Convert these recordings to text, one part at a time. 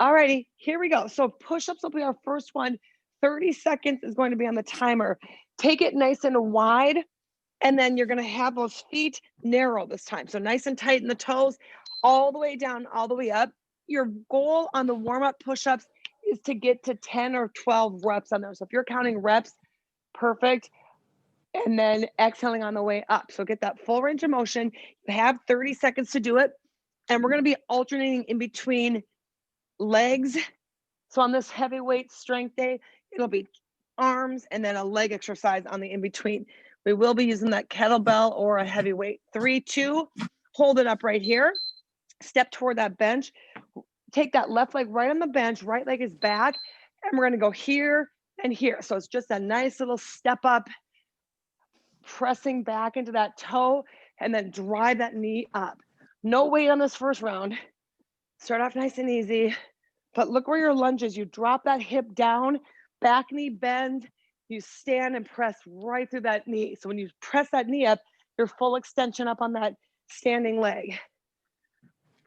Alrighty, here we go. So push-ups will be our first one. 30 seconds is going to be on the timer. Take it nice and wide, and then you're gonna have those feet narrow this time. So nice and tight in the toes, all the way down, all the way up. Your goal on the warm-up push-ups is to get to 10 or 12 reps on those. So if you're counting reps, perfect. And then exhaling on the way up. So get that full range of motion. You have 30 seconds to do it. And we're gonna be alternating in between legs. So on this heavyweight strength day, it'll be arms and then a leg exercise on the in between. We will be using that kettlebell or a heavyweight. 3, 2, hold it up right here. Step toward that bench. Take that left leg right on the bench, right leg is back, and we're gonna go here and here. So it's just a nice little step up, pressing back into that toe, and then drive that knee up. No weight on this first round. Start off nice and easy. But look where your lunge is. You drop that hip down, back knee bend, you stand and press right through that knee. So when you press that knee up, your full extension up on that standing leg.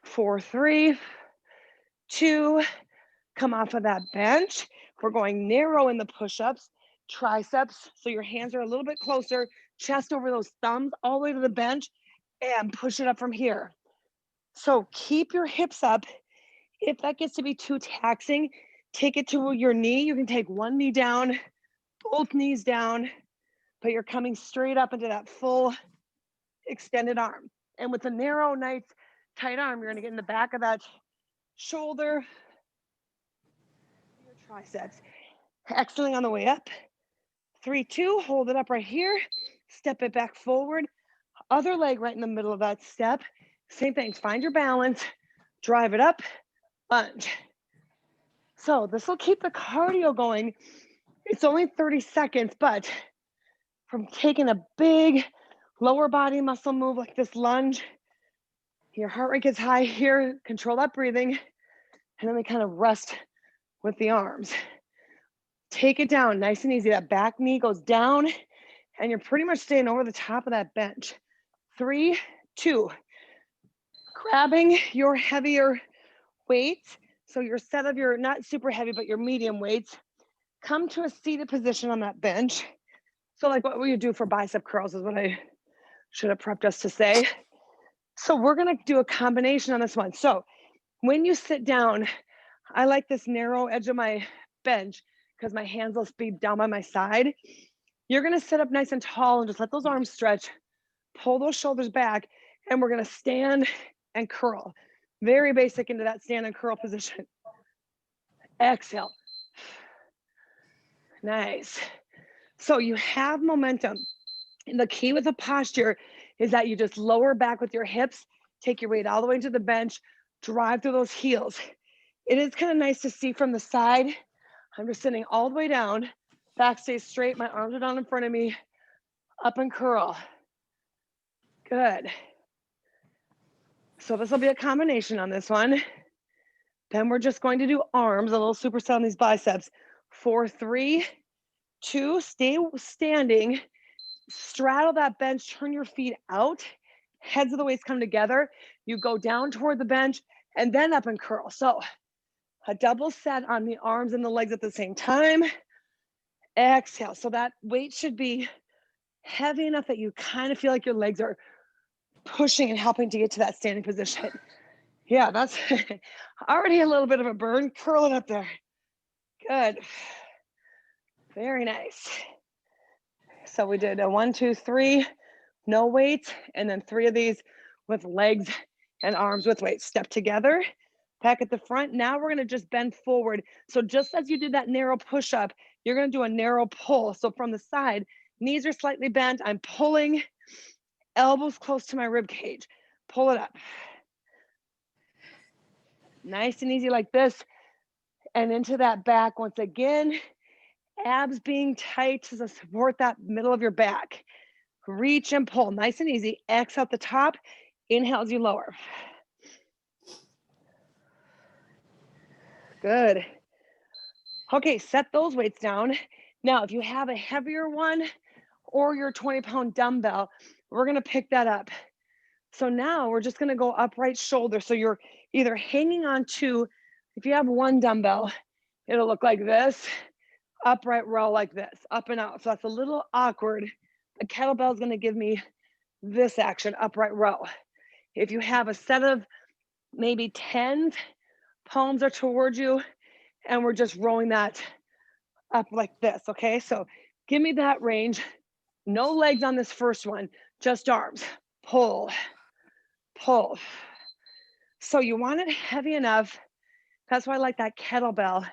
4, 3, 2, come off of that bench. We're going narrow in the push-ups, triceps. So your hands are a little bit closer, chest over those thumbs, all the way to the bench, and push it up from here. So keep your hips up. If that gets to be too taxing, take it to your knee. You can take one knee down, both knees down, but you're coming straight up into that full extended arm. And with a narrow, nice, tight arm, you're gonna get in the back of that shoulder, your triceps. Exhaling on the way up. 3, 2, hold it up right here. Step it back forward. Other leg right in the middle of that step. Same thing, find your balance, drive it up, lunge. So this will keep the cardio going. It's only 30 seconds, but from taking a big lower body muscle move like this lunge, your heart rate gets high here, control that breathing, and then we kind of rest with the arms. Take it down nice and easy. That back knee goes down, and you're pretty much staying over the top of that bench. 3, 2, grabbing your heavier weights. So your set of your, not super heavy, but your medium weights. Come to a seated position on that bench. So like what will you do for bicep curls is what I should have prepped us to say. So we're gonna do a combination on this one. So when you sit down, I like this narrow edge of my bench because my hands will be down by my side. You're gonna sit up nice and tall and just let those arms stretch, pull those shoulders back, and we're gonna stand and curl. Very basic into that stand and curl position. Exhale. Nice. So you have momentum. And the key with the posture is that you just lower back with your hips, take your weight all the way to the bench, drive through those heels. It is kind of nice to see from the side. I'm just sitting all the way down, back stays straight, my arms are down in front of me, up and curl. Good. So this will be a combination on this one. Then we're just going to do arms, a little superset on these biceps. 4, 3, 2, stay standing, straddle that bench, turn your feet out, heads of the weights come together, you go down toward the bench, and then up and curl. So a double set on the arms and the legs at the same time. Exhale. So that weight should be heavy enough that you kind of feel like your legs are pushing and helping to get to that standing position. Yeah, that's already a little bit of a burn. Curl it up there. Good. Very nice. So we did a 1, 2, 3, no weight, and then 3 of these with legs and arms with weights. Step together, back at the front. Now we're gonna just bend forward. So just as you did that narrow push up, you're gonna do a narrow pull. So from the side, knees are slightly bent. I'm pulling, elbows close to my rib cage. Pull it up. Nice and easy like this. And into that back once again. Abs being tight to support that middle of your back. Reach and pull, nice and easy. Exhale at the top, inhale as you lower. Good. Okay, set those weights down. Now, if you have a heavier one or your 20-pound dumbbell, we're gonna pick that up. So now we're just gonna go upright shoulder. So you're either hanging on to If you have one dumbbell, it'll look like this, upright row like this, up and out. So that's a little awkward. The kettlebell is going to give me this action, upright row. If you have a set of maybe 10s, palms are towards you, and we're just rowing that up like this, okay? So give me that range. No legs on this first one, just arms. Pull, pull. So you want it heavy enough. That's why I like that kettlebell.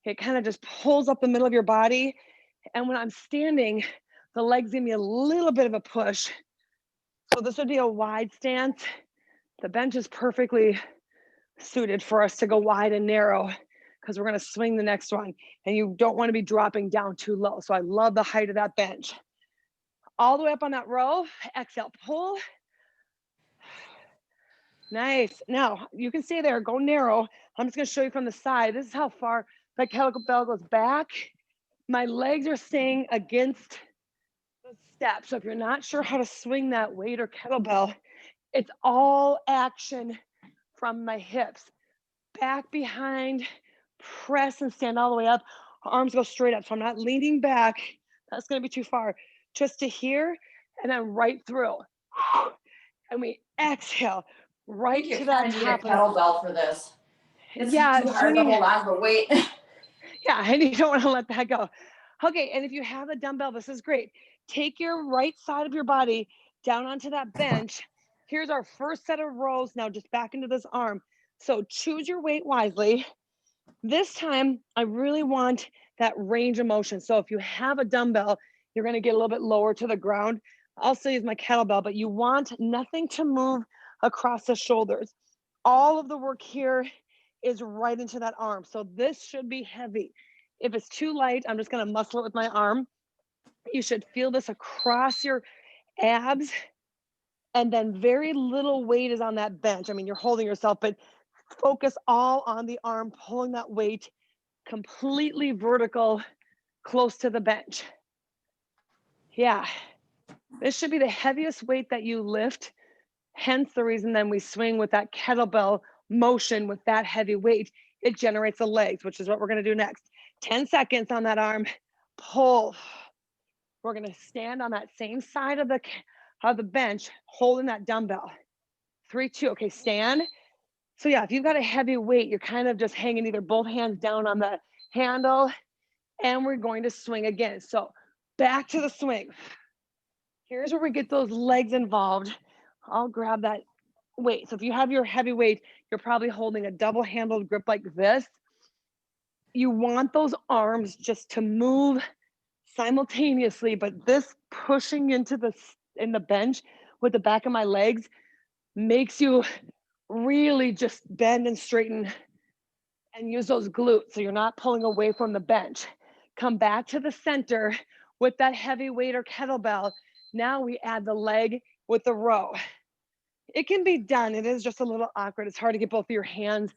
It kind of just pulls up the middle of your body. And when I'm standing, the legs give me a little bit of a push. So this would be a wide stance. The bench is perfectly suited for us to go wide and narrow because we're going to swing the next one. And you don't want to be dropping down too low. So I love the height of that bench. All the way up on that row, exhale, pull. Nice. Now you can stay there, go narrow. I'm just going to show you from the side. This is how far that kettlebell goes back. My legs are staying against the step. So if you're not sure how to swing that weight or kettlebell, it's all action from my hips. Back behind, press and stand all the way up. Arms go straight up. So I'm not leaning back. That's going to be too far. Just to here and then right through. And we exhale right to that top of the kettlebell for this. It's too hard to hold on to weight. Yeah, and you don't want to let that go. Okay, and if you have a dumbbell, this is great. Take your right side of your body down onto that bench. Here's our first set of rows. Now just back into this arm. So choose your weight wisely. This time, I really want that range of motion. So if you have a dumbbell, you're going to get a little bit lower to the ground. I'll still use my kettlebell, but you want nothing to move across the shoulders. All of the work here is right into that arm. So this should be heavy. If it's too light, I'm just going to muscle it with my arm. You should feel this across your abs. And then very little weight is on that bench. I mean, you're holding yourself, but focus all on the arm, pulling that weight completely vertical, close to the bench. Yeah, this should be the heaviest weight that you lift. Hence the reason then we swing with that kettlebell motion with that heavy weight. It generates the legs, which is what we're going to do next. 10 seconds on that arm, pull. We're going to stand on that same side of the bench, holding that dumbbell. 3, 2, okay, stand. So yeah, if you've got a heavy weight, you're kind of just hanging either both hands down on the handle, and we're going to swing again. So back to the swing. Here's where we get those legs involved. I'll grab that weight. So if you have your heavy weight, you're probably holding a double-handled grip like this. You want those arms just to move simultaneously, but this pushing into the bench with the back of my legs makes you really just bend and straighten and use those glutes so you're not pulling away from the bench. Come back to the center with that heavy weight or kettlebell. Now we add the leg with the row. It can be done. It is just a little awkward. It's hard to get both of your hands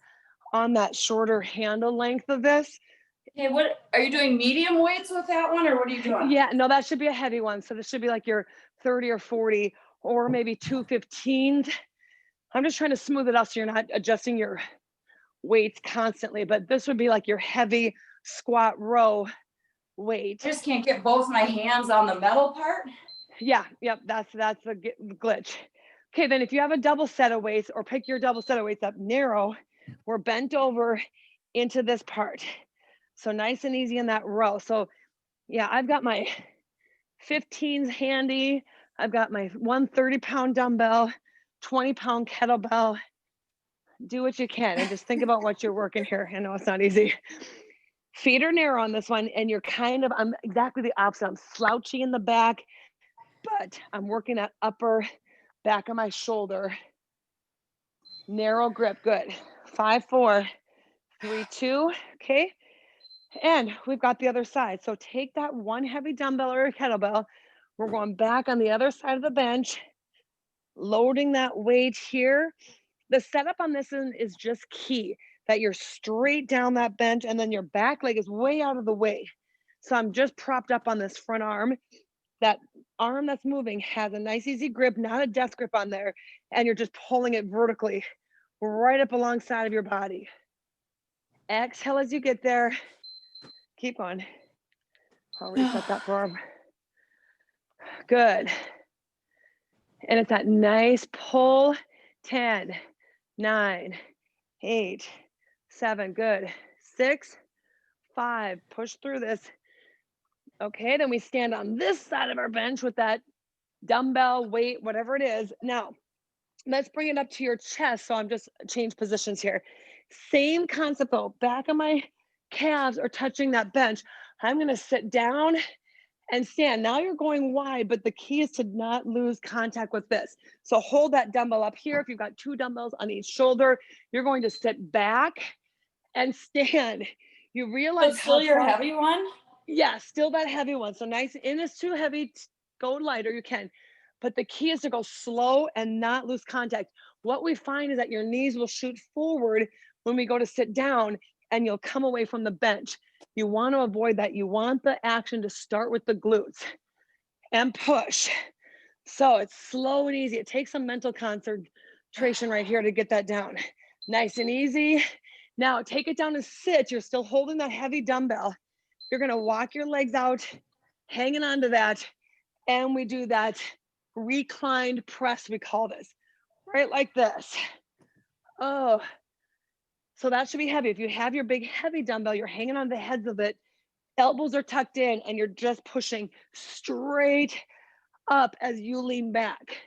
on that shorter handle length of this. Hey, what are you doing? Medium weights with that one, or what are you doing? Yeah, no, that should be a heavy one. So this should be like your 30 or 40 or maybe 2 15s. I'm just trying to smooth it out so you're not adjusting your weights constantly, but this would be like your heavy squat row weight. I just can't get both my hands on the metal part. Yeah, yep, that's the glitch. Okay, then if you have a double set of weights, or pick your double set of weights up narrow, we're bent over into this part. So nice and easy in that row. So yeah, I've got my 15s handy. I've got my 130-pound dumbbell, 20-pound kettlebell. Do what you can and just think about what you're working here. I know it's not easy. Feet are narrow on this one, and I'm exactly the opposite. I'm slouchy in the back, but I'm working that upper back of my shoulder. Narrow grip, good. 5, 4, 3, 2, okay? And we've got the other side. So take that one heavy dumbbell or a kettlebell. We're going back on the other side of the bench, loading that weight here. The setup on this one is just key, that you're straight down that bench and then your back leg is way out of the way. So I'm just propped up on this front arm. That arm that's moving has a nice easy grip, not a death grip on there. And you're just pulling it vertically right up alongside of your body. Exhale as you get there. Keep on. I'll reset that forearm. Good. And it's that nice pull. 10, 9, 8, 7. Good. 6, 5. Push through this. Okay, then we stand on this side of our bench with that dumbbell, weight, whatever it is. Now, let's bring it up to your chest. So I'm just change positions here. Same concept though. Back of my calves are touching that bench. I'm going to sit down and stand. Now you're going wide, but the key is to not lose contact with this. So hold that dumbbell up here. If you've got 2 dumbbells on each shoulder, you're going to sit back and stand. You realize But still your heavy one? Yeah, still that heavy one. So nice. And it's too heavy, go lighter, you can. But the key is to go slow and not lose contact. What we find is that your knees will shoot forward when we go to sit down and you'll come away from the bench. You want to avoid that. You want the action to start with the glutes and push. So it's slow and easy. It takes some mental concentration right here to get that down. Nice and easy. Now take it down and sit. You're still holding that heavy dumbbell. You're going to walk your legs out, hanging onto that. And we do that reclined press, we call this, right? Like this. Oh, so that should be heavy. If you have your big heavy dumbbell, you're hanging on the heads of it, elbows are tucked in, and you're just pushing straight up as you lean back.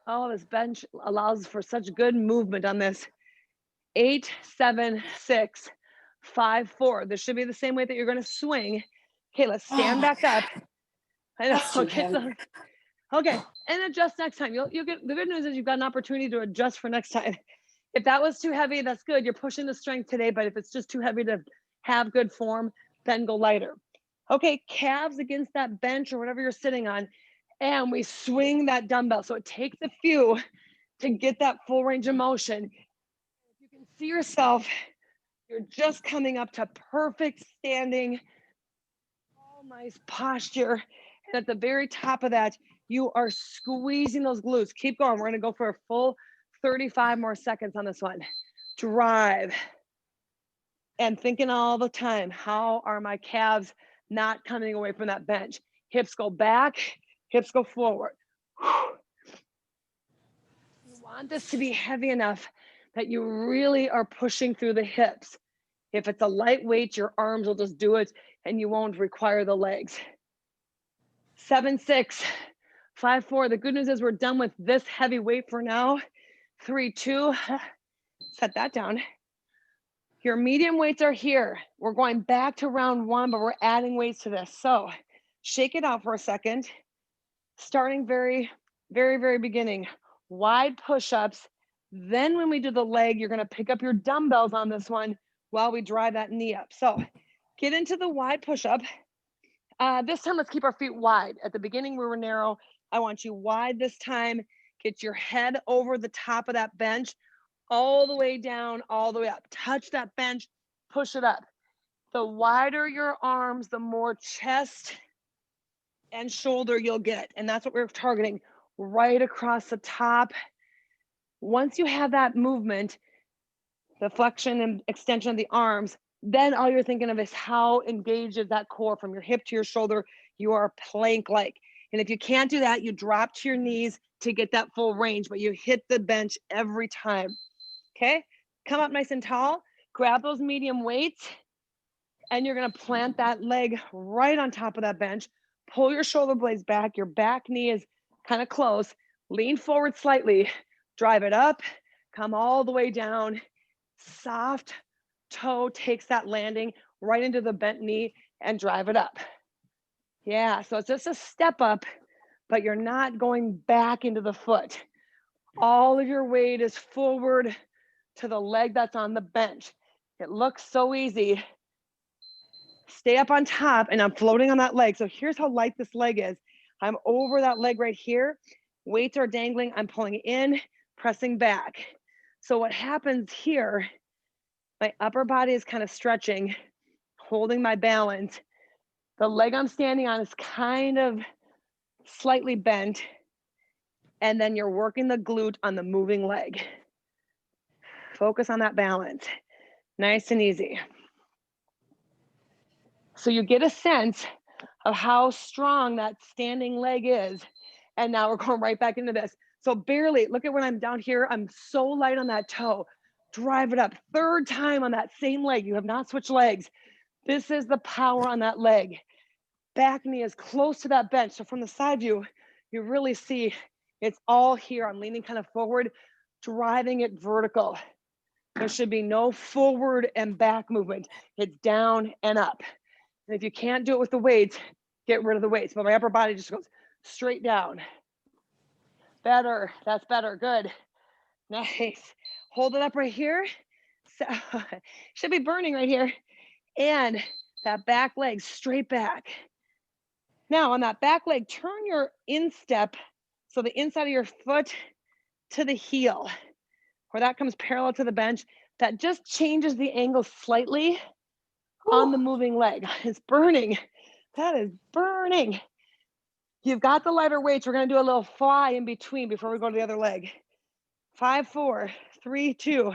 Oh, this bench allows for such good movement on this. 8, 7, 6, 5, 4. This should be the same way that you're going to swing. Okay, let's stand back up. I know. That's too Okay, okay, and adjust next time. You'll get, the good news is you've got an opportunity to adjust for next time. If that was too heavy, that's good. You're pushing the strength today, but if it's just too heavy to have good form, then go lighter. Okay, calves against that bench or whatever you're sitting on, and we swing that dumbbell. So it takes a few to get that full range of motion. If you can see yourself, you're just coming up to perfect standing, all nice posture. And at the very top of that, you are squeezing those glutes. Keep going. We're going to go for a full 35 more seconds on this one. Drive. And thinking all the time, how are my calves not coming away from that bench? Hips go back, hips go forward. You want this to be heavy enough that you really are pushing through the hips. If it's a lightweight, your arms will just do it and you won't require the legs. 7, 6, 5, 4. The good news is we're done with this heavy weight for now. 3, 2, set that down. Your medium weights are here. We're going back to round 1, but we're adding weights to this. So shake it out for a second. Starting very, very, very beginning. Wide push-ups. Then when we do the leg, you're going to pick up your dumbbells on this one while we drive that knee up. So get into the wide push-up. This time, let's keep our feet wide. At the beginning, we were narrow. I want you wide this time. Get your head over the top of that bench, all the way down, all the way up. Touch that bench, push it up. The wider your arms, the more chest and shoulder you'll get. And that's what we're targeting, right across the top. Once you have that movement, the flexion and extension of the arms, then all you're thinking of is how engaged is that core from your hip to your shoulder. You are plank-like. And if you can't do that, you drop to your knees to get that full range, but you hit the bench every time. Okay, come up nice and tall, grab those medium weights, and you're gonna plant that leg right on top of that bench. Pull your shoulder blades back, your back knee is kind of close, lean forward slightly, drive it up, come all the way down, soft toe takes that landing right into the bent knee and drive it up. Yeah, so it's just a step up, but you're not going back into the foot. All of your weight is forward to the leg that's on the bench. It looks so easy. Stay up on top and I'm floating on that leg. So here's how light this leg is. I'm over that leg right here. Weights are dangling. I'm pulling in, pressing back. So what happens here, my upper body is kind of stretching, holding my balance. The leg I'm standing on is kind of slightly bent. And then you're working the glute on the moving leg. Focus on that balance. Nice and easy. So you get a sense of how strong that standing leg is. And now we're going right back into this. So barely, look at when I'm down here, I'm so light on that toe. Drive it up. Third time on that same leg. You have not switched legs. This is the power on that leg. Back knee is close to that bench. So from the side view, you really see it's all here. I'm leaning kind of forward, driving it vertical. There should be no forward and back movement. It's down and up. And if you can't do it with the weights, get rid of the weights. But my upper body just goes straight down. Better. That's better. Good. Nice. Hold it up right here. So, should be burning right here. And that back leg straight back. Now on that back leg, turn your instep, so the inside of your foot to the heel, where that comes parallel to the bench. That just changes the angle slightly on the moving leg. It's burning. That is burning. You've got the lighter weights. We're going to do a little fly in between before we go to the other leg. 5, 4, 3, 2.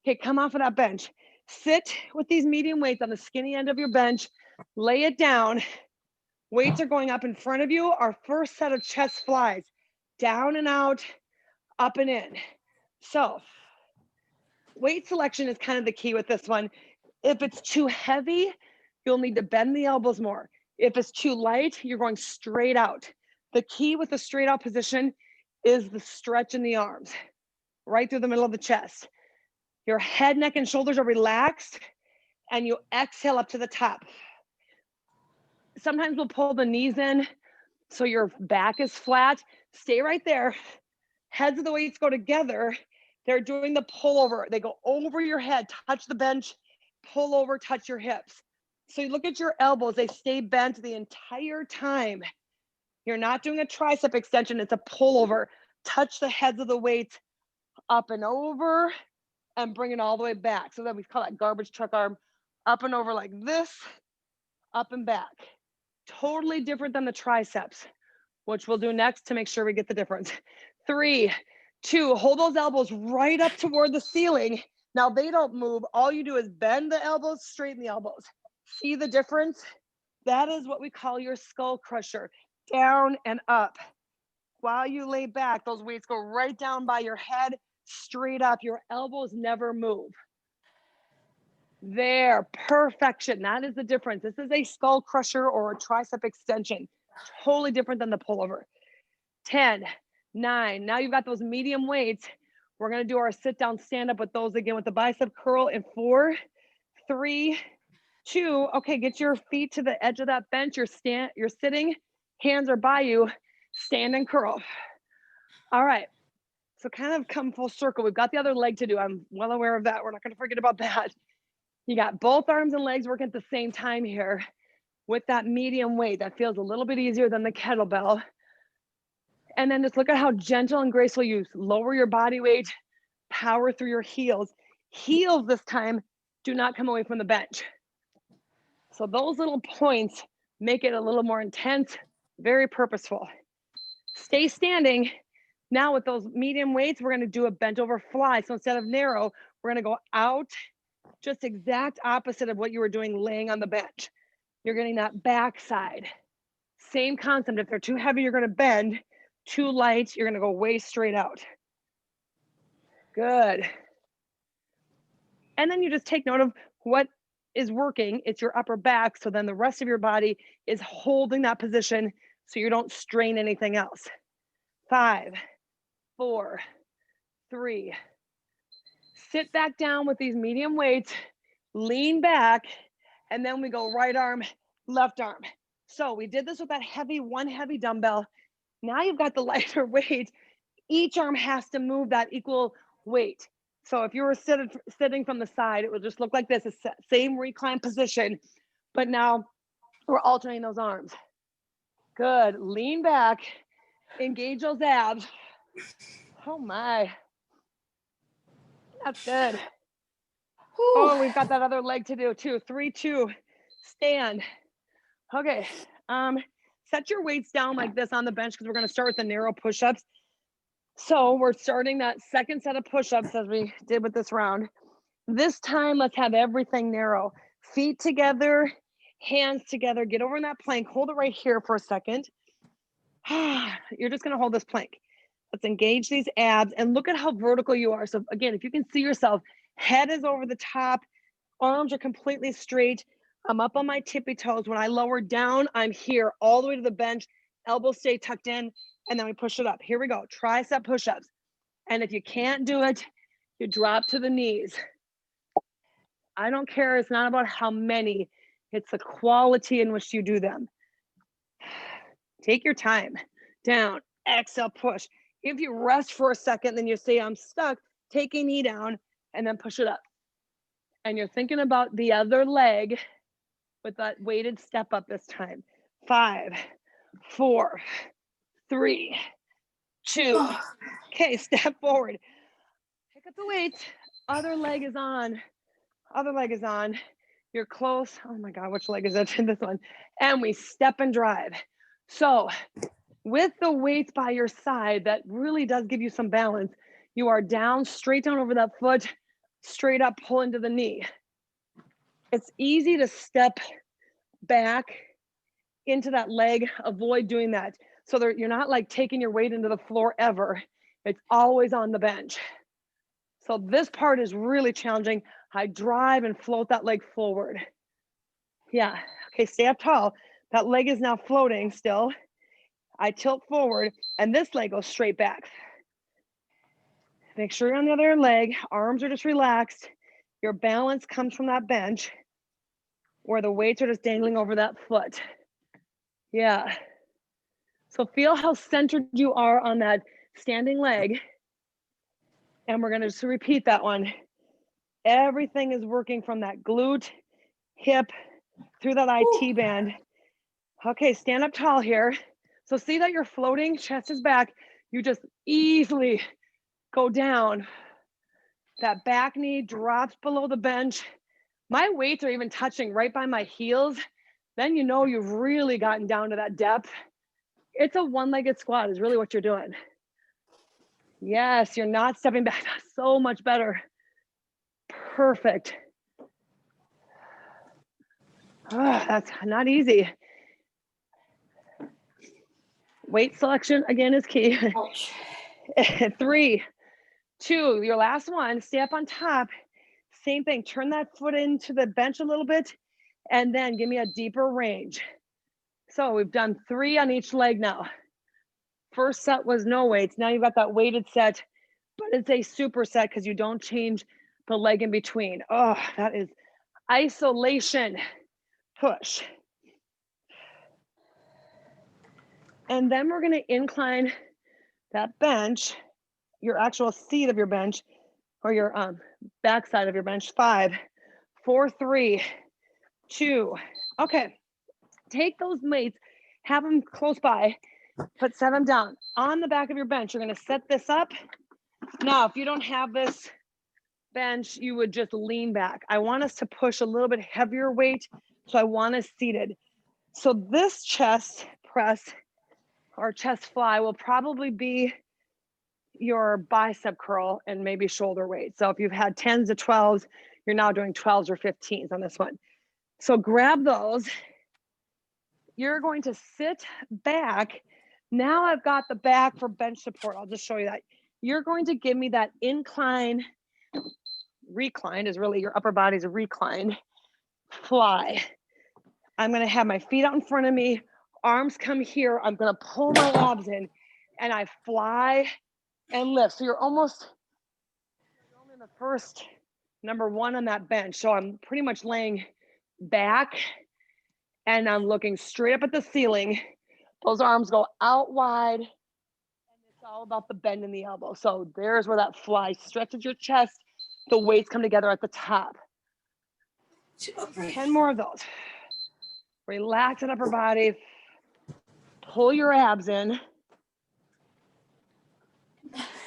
Okay, come off of that bench. Sit with these medium weights on the skinny end of your bench. Lay it down. Weights are going up in front of you. Our first set of chest flies. Down and out, up and in. So weight selection is kind of the key with this one. If it's too heavy, you'll need to bend the elbows more. If it's too light, you're going straight out. The key with the straight out position is the stretch in the arms, right through the middle of the chest. Your head, neck, and shoulders are relaxed, and you exhale up to the top. Sometimes we'll pull the knees in so your back is flat. Stay right there. Heads of the weights go together. They're doing the pull over. They go over your head, touch the bench, pull over, touch your hips. So you look at your elbows, they stay bent the entire time. You're not doing a tricep extension, it's a pull over. Touch the heads of the weights up and over and bring it all the way back. So then we call that garbage truck arm, up and over like this, up and back. Totally different than the triceps, which we'll do next to make sure we get the difference. 3, 2, hold those elbows right up toward the ceiling. Now they don't move. All you do is bend the elbows, straighten the elbows. See the difference? That is what we call your skull crusher. Down and up. While you lay back, those weights go right down by your head, straight up. Your elbows never move. There, perfection. That is the difference. This is a skull crusher or a tricep extension. Totally different than the pullover. 10, 9. Now you've got those medium weights. We're going to do our sit down, stand up with those again with the bicep curl in 4, 3, 2. Okay, get your feet to the edge of that bench. You're sitting, hands are by you, stand and curl. All right. So kind of come full circle. We've got the other leg to do. I'm well aware of that. We're not going to forget about that. You got both arms and legs working at the same time here with that medium weight. That feels a little bit easier than the kettlebell. And then just look at how gentle and graceful you lower your body weight, power through your heels. Heels this time do not come away from the bench. So those little points make it a little more intense, very purposeful. Stay standing. Now with those medium weights, we're going to do a bent over fly. So instead of narrow, we're going to go out, just exact opposite of what you were doing laying on the bench. You're getting that back side. Same concept. If they're too heavy, you're going to bend. Too light, you're going to go way straight out. Good. And then you just take note of what is working. It's your upper back. So then the rest of your body is holding that position so you don't strain anything else. 5, 4, 3. Sit back down with these medium weights, lean back, and then we go right arm, left arm. So we did this with that one heavy dumbbell. Now you've got the lighter weight. Each arm has to move that equal weight. So if you were sitting from the side, it would just look like this, same recline position, but now we're alternating those arms. Good, lean back, engage those abs. Oh my, that's good. Whew. Oh, we've got that other leg to do too. 3, 2, stand. Okay, set your weights down like this on the bench because we're going to start with the narrow push-ups. So we're starting that second set of push-ups as we did with this round. This time, let's have everything narrow. Feet together, hands together. Get over in that plank. Hold it right here for a second. You're just going to hold this plank. Let's engage these abs and look at how vertical you are. So again, if you can see yourself, head is over the top, arms are completely straight. I'm up on my tippy toes. When I lower down, I'm here all the way to the bench. Elbows stay tucked in, and then we push it up. Here we go. Tricep push-ups. And if you can't do it, you drop to the knees. I don't care. It's not about how many. It's the quality in which you do them. Take your time. Down, exhale, push. If you rest for a second, then you say, I'm stuck, take a knee down and then push it up. And you're thinking about the other leg with that weighted step up this time. 5, 4, 3, 2. Okay, step forward. Pick up the weights. Other leg is on. Other leg is on. You're close. Oh my God, which leg is it? This one. And we step and drive. So with the weights by your side, that really does give you some balance. You are down, straight down over that foot, straight up, pull into the knee. It's easy to step back into that leg. Avoid doing that. So you're not like taking your weight into the floor ever. It's always on the bench. So this part is really challenging. I drive and float that leg forward. Yeah, okay, stay up tall. That leg is now floating still. I tilt forward and this leg goes straight back. Make sure you're on the other leg. Arms are just relaxed. Your balance comes from that bench where the weights are just dangling over that foot. Yeah. So feel how centered you are on that standing leg. And we're gonna just repeat that one. Everything is working from that glute, hip, through that IT band. Okay, stand up tall here. So see that you're floating, chest is back. You just easily go down. That back knee drops below the bench. My weights are even touching right by my heels. Then you know you've really gotten down to that depth. It's a one-legged squat is really what you're doing. Yes, you're not stepping back. That's so much better. Perfect. That's not easy. Weight selection, again, is key. 3, 2, your last one, stay up on top. Same thing, turn that foot into the bench a little bit, and then give me a deeper range. So we've done 3 on each leg now. First set was no weights. Now you've got that weighted set, but it's a super set because you don't change the leg in between. Oh, that is isolation. Push. And then we're gonna incline that bench, your actual seat of your bench, or your backside of your bench. 5, 4, 3, 2. Okay, take those weights, have them close by, set them down. On the back of your bench, you're gonna set this up. Now, if you don't have this bench, you would just lean back. I want us to push a little bit heavier weight, so I want us seated. So this chest press or chest fly will probably be your bicep curl and maybe shoulder weight. So if you've had 10s to 12s, you're now doing 12s or 15s on this one. So grab those. You're going to sit back. Now I've got the back for bench support. I'll just show you that. You're going to give me that incline, recline is really your upper body's a recline, fly. I'm going to have my feet out in front of me, arms come here. I'm going to pull my abs in and I fly and lift. So you're only in the first number 1 on that bench. So I'm pretty much laying back and I'm looking straight up at the ceiling. Those arms go out wide and it's all about the bend in the elbow. So there's where that fly stretches your chest. The weights come together at the top. 10 more of those. Relax that upper body. Pull your abs in.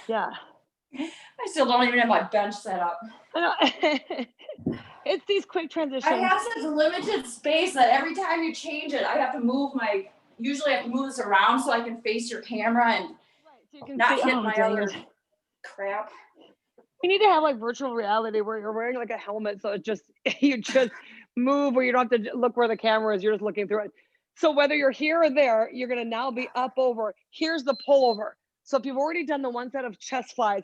Yeah. I still don't even have my bench set up. It's these quick transitions. I have such limited space that every time you change it, I have to move usually I have to move this around so I can face your camera and right, so you can not see, hit my other crap. We need to have like virtual reality where you're wearing like a helmet, so it just you just move where you don't have to look where the camera is. You're just looking through it. So whether you're here or there, you're gonna now be up over. Here's the pullover. So if you've already done the one set of chest flies,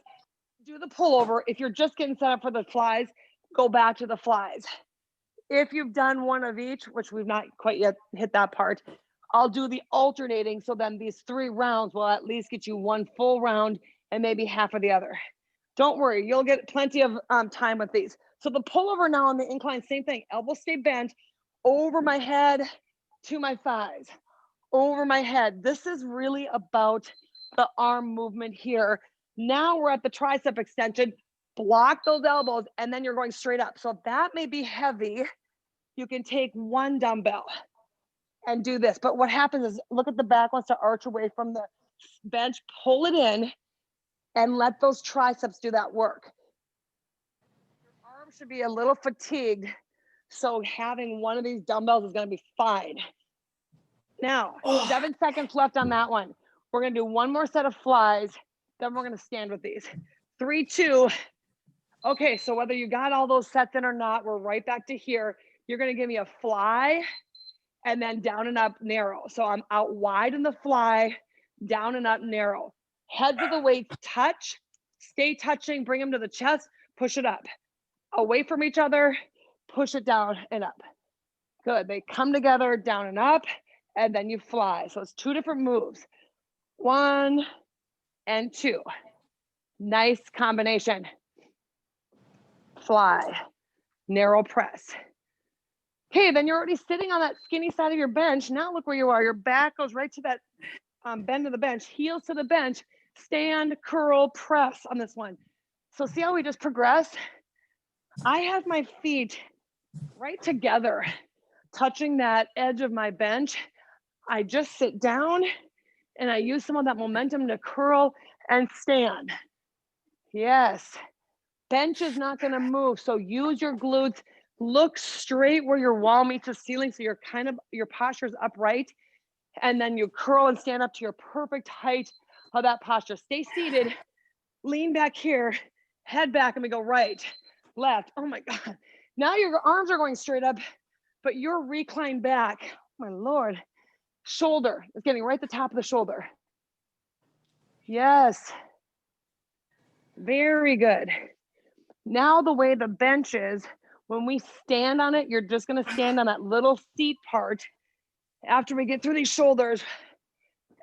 do the pullover. If you're just getting set up for the flies, go back to the flies. If you've done one of each, which we've not quite yet hit that part, I'll do the alternating. So then these 3 rounds will at least get you 1 full round and maybe half of the other. Don't worry, you'll get plenty of time with these. So the pullover now on the incline, same thing. Elbows stay bent over my head to my thighs, over my head. This is really about the arm movement here. Now we're at the tricep extension. Block those elbows, and then you're going straight up. So if that may be heavy, you can take 1 dumbbell and do this. But what happens is, look at the back wants to arch away from the bench, pull it in, and let those triceps do that work. Your arms should be a little fatigued, so having one of these dumbbells is going to be fine. Now, 7 seconds left on that one. We're going to do 1 more set of flies, then we're going to stand with these. 3, 2. Okay, so whether you got all those sets in or not, we're right back to here. You're going to give me a fly and then down and up narrow. So I'm out wide in the fly, down and up narrow. Heads of the weights touch, stay touching, bring them to the chest, push it up. Away from each other, push it down and up. Good, they come together, down and up, and then you fly. So it's 2 different moves. 1 and 2. Nice combination. Fly, narrow press. Okay, then you're already sitting on that skinny side of your bench. Now look where you are. Your back goes right to that bend of the bench, heels to the bench, stand, curl, press on this one. So see how we just progress? I have my feet right together, touching that edge of my bench. I just sit down and I use some of that momentum to curl and stand. Yes. Bench is not going to move. So use your glutes. Look straight where your wall meets the ceiling. So your posture is upright. And then you curl and stand up to your perfect height of that posture. Stay seated, lean back here, head back, and we go right, left. Oh my God. Now your arms are going straight up, but you're reclined back. Oh my Lord. Shoulder is getting right at the top of the shoulder. Yes. Very good. Now the way the bench is, when we stand on it, you're just going to stand on that little seat part after we get through these shoulders,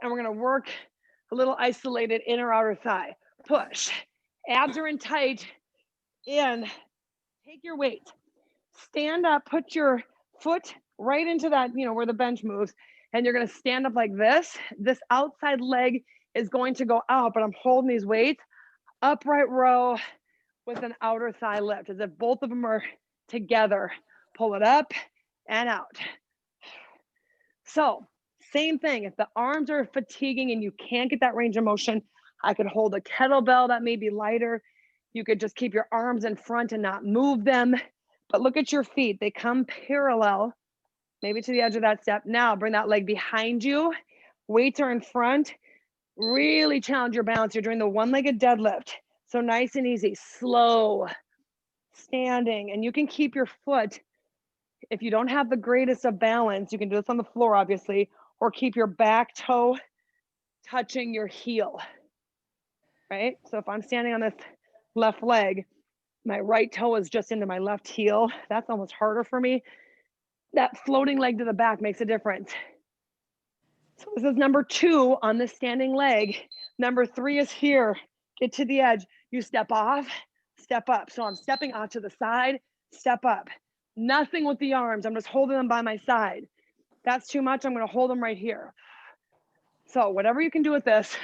and we're going to work a little isolated inner outer thigh. Push. Abs are in tight. In. Take your weight. Stand up, put your foot right into that, where the bench moves, and you're going to stand up like this. This outside leg is going to go out, but I'm holding these weights. Upright row with an outer thigh lift, as if both of them are together. Pull it up and out. So same thing, if the arms are fatiguing and you can't get that range of motion, I could hold a kettlebell that may be lighter. You could just keep your arms in front and not move them. But look at your feet. They come parallel, maybe to the edge of that step. Now bring that leg behind you. Weights are in front. Really challenge your balance. You're doing the one-legged deadlift. So nice and easy, slow, standing. And you can keep your foot, if you don't have the greatest of balance, you can do this on the floor, obviously, or keep your back toe touching your heel, right? So if I'm standing on this left leg, my right toe is just into my left heel. That's almost harder for me. That floating leg to the back makes a difference. So this is number 2 on the standing leg. Number 3 is here. Get to the edge. You step off, step up. So I'm stepping off to the side, step up. Nothing with the arms. I'm just holding them by my side. That's too much. I'm going to hold them right here. So whatever you can do with this,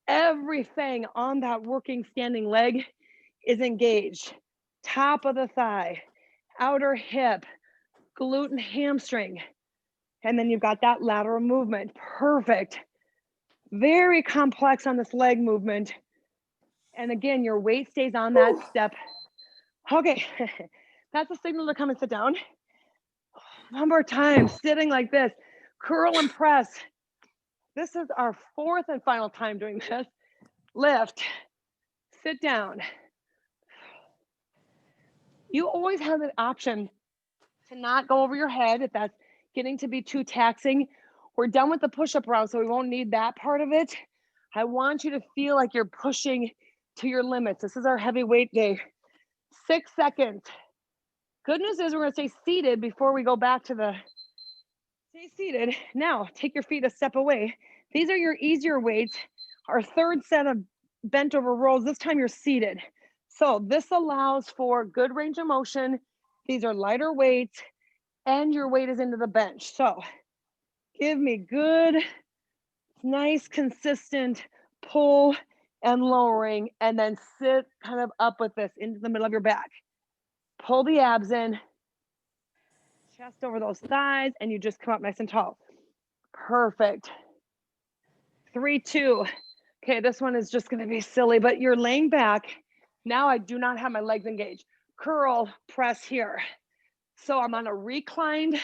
everything on that working standing leg is engaged. Top of the thigh, outer hip, glute and hamstring. And then you've got that lateral movement. Perfect. Very complex on this leg movement. And again, your weight stays on that step. Okay, that's a signal to come and sit down. One more time, sitting like this. Curl and press. This is our 4th and final time doing this. Lift, sit down, You always have the option to not go over your head if that's getting to be too taxing. We're done with the push-up round, so we won't need that part of it. I want you to feel like you're pushing to your limits. This is our heavy weight day. 6 seconds. Good news is we're gonna stay seated before we go back to the, stay seated. Now, take your feet a step away. These are your easier weights. Our third set of bent over rows, this time you're seated. So this allows for good range of motion. These are lighter weights and your weight is into the bench. So give me good, nice, consistent pull and lowering, and then sit kind of up with this into the middle of your back. Pull the abs in, chest over those thighs, and you just come up nice and tall. Perfect. 3, 2. Okay, this one is just gonna be silly, but you're laying back. Now I do not have my legs engaged. Curl, press here. So I'm on a reclined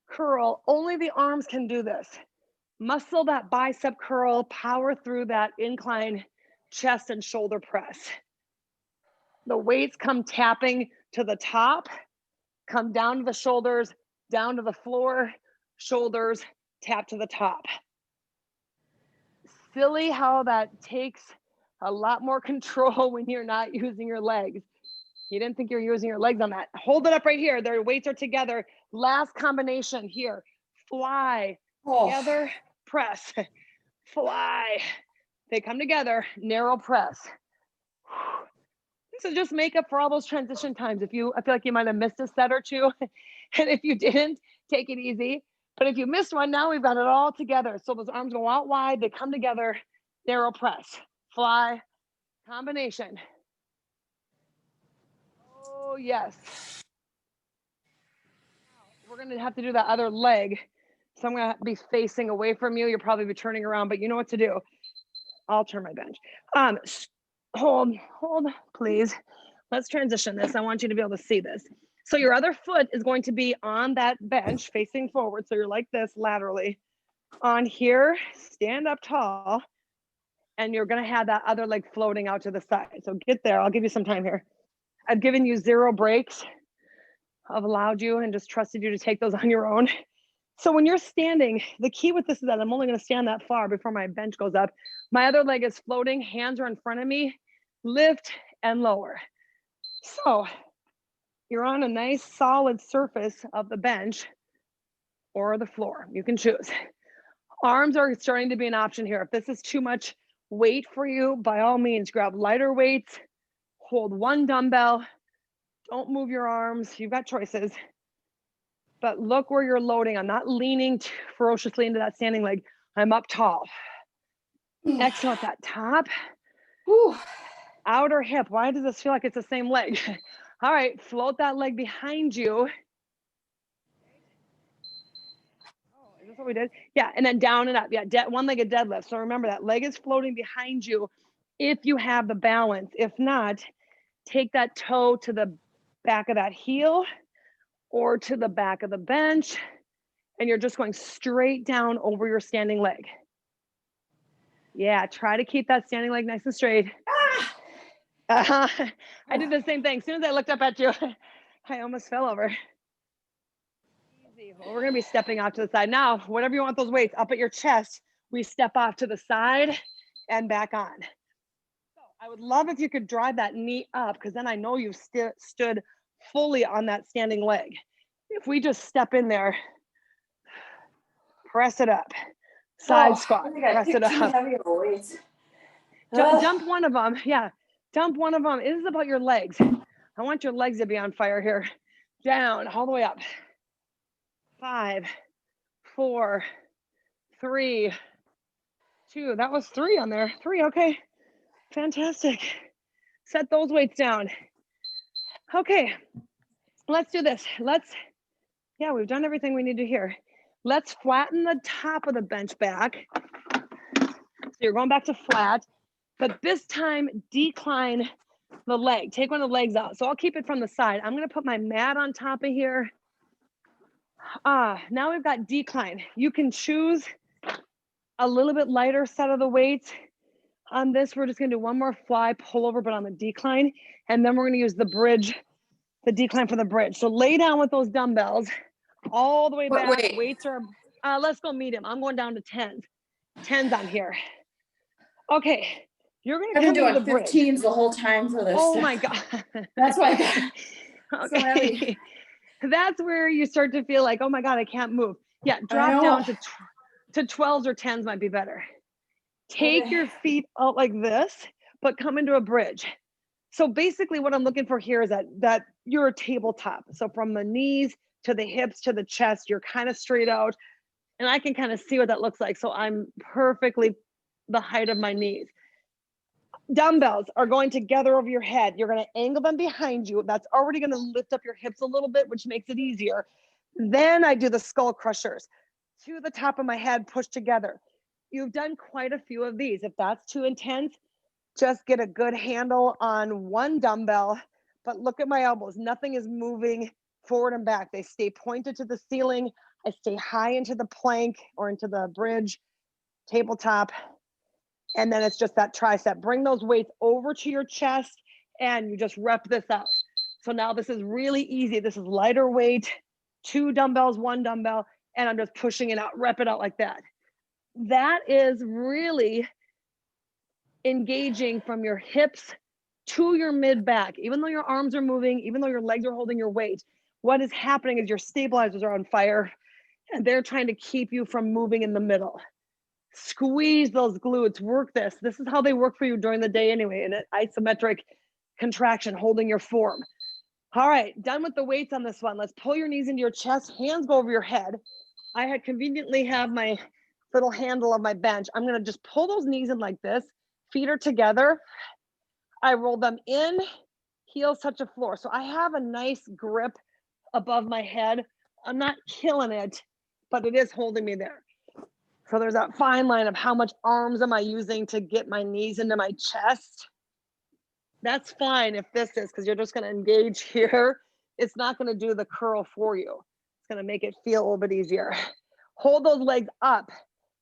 curl. Only the arms can do this. Muscle that bicep curl, power through that incline chest and shoulder press. The weights come tapping to the top, come down to the shoulders, down to the floor, shoulders, tap to the top. Silly how that takes a lot more control when you're not using your legs. You didn't think you were using your legs on that. Hold it up right here. Their weights are together. Last combination here. Fly, together, press, fly. They come together, narrow press. So just make up for all those transition times. I feel like you might have missed a set or two. And if you didn't, take it easy. But if you missed one, now we've got it all together. So those arms go out wide, they come together, narrow press, fly, combination. Oh, yes. We're going to have to do that other leg. So I'm going to be facing away from you. You'll probably be turning around, but you know what to do. I'll turn my bench. Hold, please. Let's transition this. I want you to be able to see this. So your other foot is going to be on that bench facing forward. So you're like this laterally. On here, stand up tall, and you're going to have that other leg floating out to the side. So get there. I'll give you some time here. I've given you 0 breaks. I've allowed you and just trusted you to take those on your own. So when you're standing, the key with this is that I'm only going to stand that far before my bench goes up. My other leg is floating, hands are in front of me, lift and lower. So you're on a nice solid surface of the bench or the floor. You can choose. Arms are starting to be an option here. If this is too much weight for you, by all means, grab lighter weights, hold 1 dumbbell, don't move your arms. You've got choices. But look where you're loading. I'm not leaning ferociously into that standing leg. I'm up tall. Exhale at that top. Whew. Outer hip. Why does this feel like it's the same leg? All right, float that leg behind you. Oh, is this what we did? Yeah, and then down and up. Yeah, 1-legged deadlift. So remember that leg is floating behind you if you have the balance. If not, take that toe to the back of that heel or to the back of the bench, and you're just going straight down over your standing leg. Yeah, try to keep that standing leg nice and straight. I did the same thing. As soon as I looked up at you, I almost fell over. Easy. Well, we're gonna be stepping off to the side. Now, whatever you want those weights, up at your chest, we step off to the side and back on. So I would love if you could drive that knee up, because then I know you've stood fully on that standing leg. If we just step in there, press it up, side squat, press it up. Dump one of them. Yeah, dump one of them. It is about your legs. I want your legs to be on fire here. Down, all the way up. 5, 4, 3, 2. That was 3 on there. 3, okay. Fantastic. Set those weights down. Okay, let's do this. Yeah, we've done everything we need to here. Let's flatten the top of the bench back. So you're going back to flat, but this time decline the leg. Take one of the legs out. So I'll keep it from the side. I'm gonna put my mat on top of here. Now we've got decline. You can choose a little bit lighter set of the weights. On this, we're just gonna do one more fly pull over, but on the decline. And then we're gonna use the bridge the decline for the bridge. So lay down with those dumbbells all the way back. Wait. Weights are, let's go medium. I'm going down to 10s. 10s on here. Okay. You're going to I've come been into doing the bridge. 15s the whole time for this. Oh stuff. my God. That's why I got so heavy. Okay. That's where you start to feel like, oh my God, I can't move. Yeah, drop down to 12s or 10s might be better. Take your feet out like this, but come into a bridge. So basically what I'm looking for here is that you're a tabletop. So from the knees to the hips to the chest, you're kind of straight out, and I can kind of see what that looks like. So I'm perfectly the height of my knees. Dumbbells are going together over your head. You're going to angle them behind you. That's already going to lift up your hips a little bit, which makes it easier. Then I do the skull crushers to the top of my head, push together. You've done quite a few of these. If that's too intense, just get a good handle on one dumbbell, but look at my elbows. Nothing is moving forward and back. They stay pointed to the ceiling. I stay high into the plank or into the bridge, tabletop. And then it's just that tricep. Bring those weights over to your chest and you just rep this out. So now this is really easy. This is lighter weight, 2 dumbbells, 1 dumbbell, and I'm just pushing it out, rep it out like that. That is really engaging from your hips to your mid back. Even though your arms are moving, even though your legs are holding your weight, what is happening is your stabilizers are on fire and they're trying to keep you from moving in the middle. Squeeze those glutes, work this. This is how they work for you during the day anyway, in an isometric contraction, holding your form. All right, done with the weights on this one. Let's pull your knees into your chest, hands go over your head. I had conveniently have my little handle of my bench. I'm gonna just pull those knees in like this. Feet are together. I roll them in, heels touch the floor. So I have a nice grip above my head. I'm not killing it, but it is holding me there. So there's that fine line of how much arms am I using to get my knees into my chest. That's fine if this is, because you're just going to engage here. It's not going to do the curl for you. It's going to make it feel a little bit easier. Hold those legs up.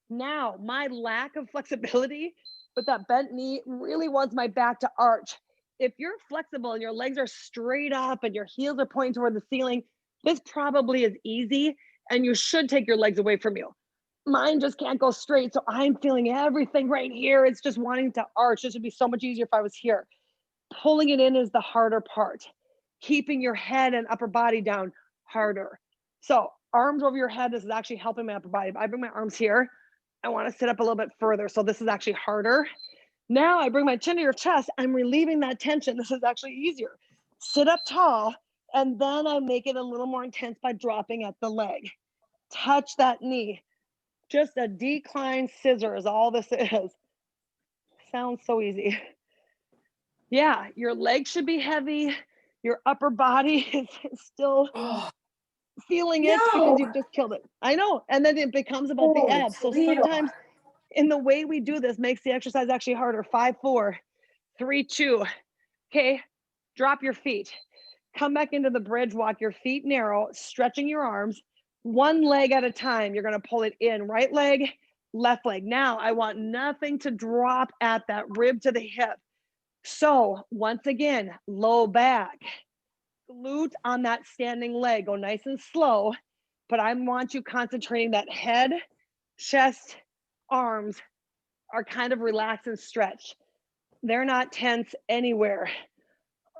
Now, my lack of flexibility with that bent knee really wants my back to arch. If you're flexible and your legs are straight up and your heels are pointing toward the ceiling, this probably is easy and you should take your legs away from you. Mine just can't go straight. So I'm feeling everything right here. It's just wanting to arch. This would be so much easier if I was here. Pulling it in is the harder part. Keeping your head and upper body down harder. So arms over your head, this is actually helping my upper body. If I bring my arms here, I want to sit up a little bit further. So this is actually harder. Now I bring my chin to your chest. I'm relieving that tension. This is actually easier. Sit up tall. And then I make it a little more intense by dropping at the leg. Touch that knee. Just a decline scissor is all this is. Sounds so easy. Yeah, your legs should be heavy. Your upper body is still feeling it because you've just killed it. I know. And then it becomes about the abs. So sometimes in the way we do this makes the exercise actually harder. 5, 4, 3, 2. Okay, drop your feet. Come back into the bridge, walk your feet narrow, stretching your arms. One leg at a time, you're going to pull it in. Right leg, left leg. Now, I want nothing to drop at that rib to the hip. So once again, low back, glute on that standing leg. Go nice and slow, but I want you concentrating that head, chest, arms are kind of relaxed and stretched. They're not tense anywhere.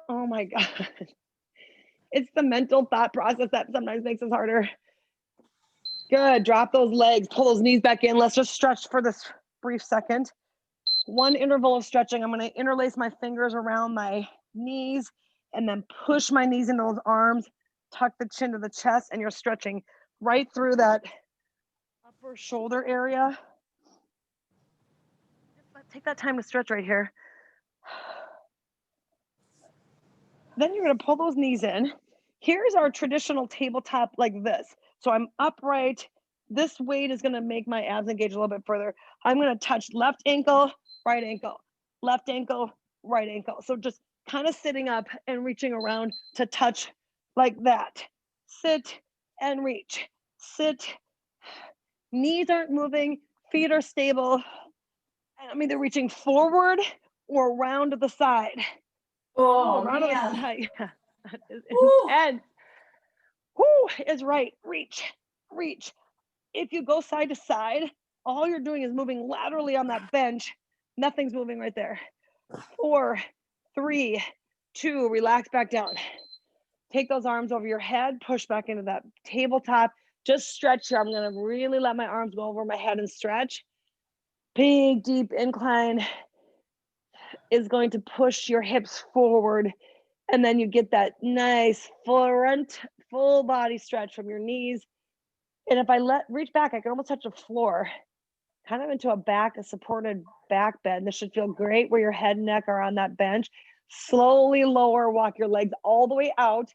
Oh my God. It's the mental thought process that sometimes makes us harder. Good, drop those legs, pull those knees back in. Let's just stretch for this brief second. One interval of stretching. I'm gonna interlace my fingers around my knees and then push my knees into those arms, tuck the chin to the chest, and you're stretching right through that upper shoulder area. Just take that time to stretch right here. Then you're gonna pull those knees in. Here's our traditional tabletop like this. So I'm upright. This weight is gonna make my abs engage a little bit further. I'm gonna touch left ankle, right ankle, left ankle, right ankle. So just kind of sitting up and reaching around to touch like that. Sit and reach, sit. Knees aren't moving, feet are stable. And I'm either reaching forward or around to the side. Oh, around to the man. side. That is Woo. intense. Whoo is right. Reach, reach. If you go side to side, all you're doing is moving laterally on that bench. Nothing's moving right there. 4, 3, 2, relax back down. Take those arms over your head, push back into that tabletop. Just stretch here. I'm gonna really let my arms go over my head and stretch. Big, deep incline is going to push your hips forward. And then you get that nice front, full body stretch from your knees. And if I reach back, I can almost touch the floor, kind of into a supported back bend. This should feel great where your head and neck are on that bench. Slowly lower, walk your legs all the way out.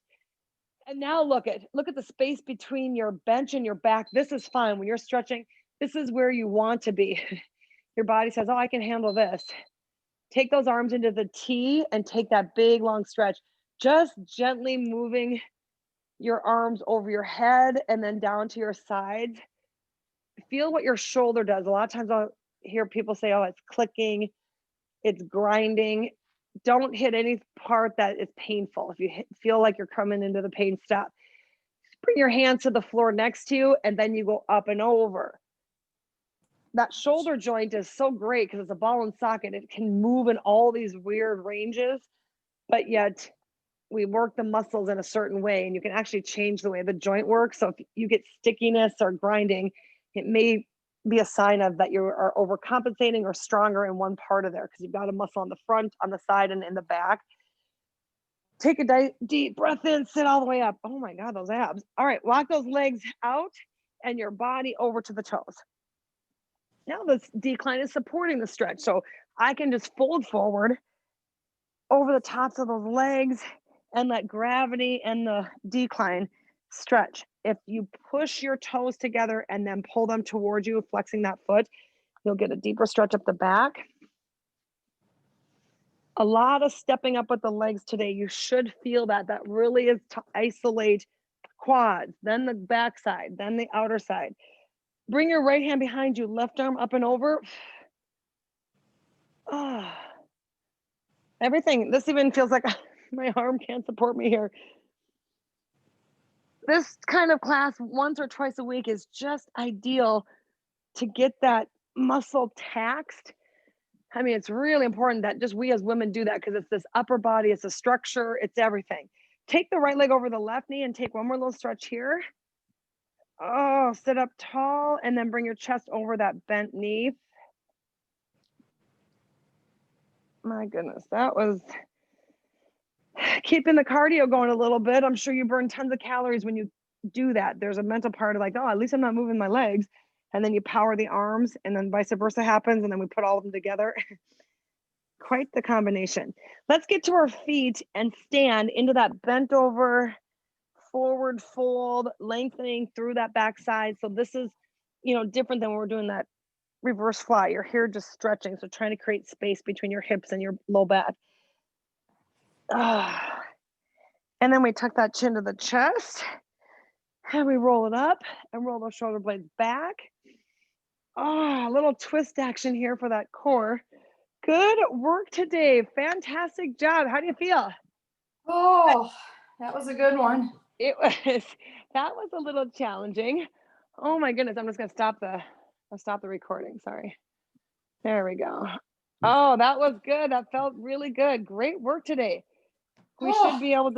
And now look at the space between your bench and your back. This is fine. When you're stretching, this is where you want to be. Your body says, oh, I can handle this. Take those arms into the T and take that big long stretch. Just gently moving your arms over your head and then down to your sides. Feel what your shoulder does. A lot of times I'll hear people say, oh, it's clicking, it's grinding. Don't hit any part that is painful. If you feel like you're coming into the pain, stop. Bring your hands to the floor next to you, and then you go up and over. That shoulder joint is so great because it's a ball and socket. It can move in all these weird ranges, but yet we work the muscles in a certain way, and you can actually change the way the joint works. So if you get stickiness or grinding, it may be a sign of that you are overcompensating or stronger in one part of there because you've got a muscle on the front, on the side, and in the back. Take a deep breath in, sit all the way up. Oh my God, those abs. All right, walk those legs out and your body over to the toes. Now this decline is supporting the stretch. So I can just fold forward over the tops of those legs and let gravity and the decline stretch. If you push your toes together and then pull them towards you, flexing that foot, you'll get a deeper stretch up the back. A lot of stepping up with the legs today. You should feel that. That really is to isolate quads, then the back side, then the outer side. Bring your right hand behind you, left arm up and over. Oh, everything. This even feels like my arm can't support me here. This kind of class once or twice a week is just ideal to get that muscle taxed. I mean, it's really important that just we as women do that because it's this upper body, it's a structure, it's everything. Take the right leg over the left knee and take one more little stretch here. Oh, sit up tall and then bring your chest over that bent knee. My goodness, that was keeping the cardio going a little bit. I'm sure you burn tons of calories when you do that. There's a mental part of like, oh, at least I'm not moving my legs. And then you power the arms and then vice versa happens. And then we put all of them together. Quite the combination. Let's get to our feet and stand into that bent over forward fold, lengthening through that backside. So this is, different than when we're doing that reverse fly. You're here just stretching. So trying to create space between your hips and your low back. And then we tuck that chin to the chest and we roll it up and roll those shoulder blades back. A little twist action here for that core. Good work today. Fantastic job. How do you feel? Oh, that was a good one. That was a little challenging. Oh my goodness. I'm just going to I'll stop the recording. Sorry. There we go. Oh, that was good. That felt really good. Great work today. We should be able to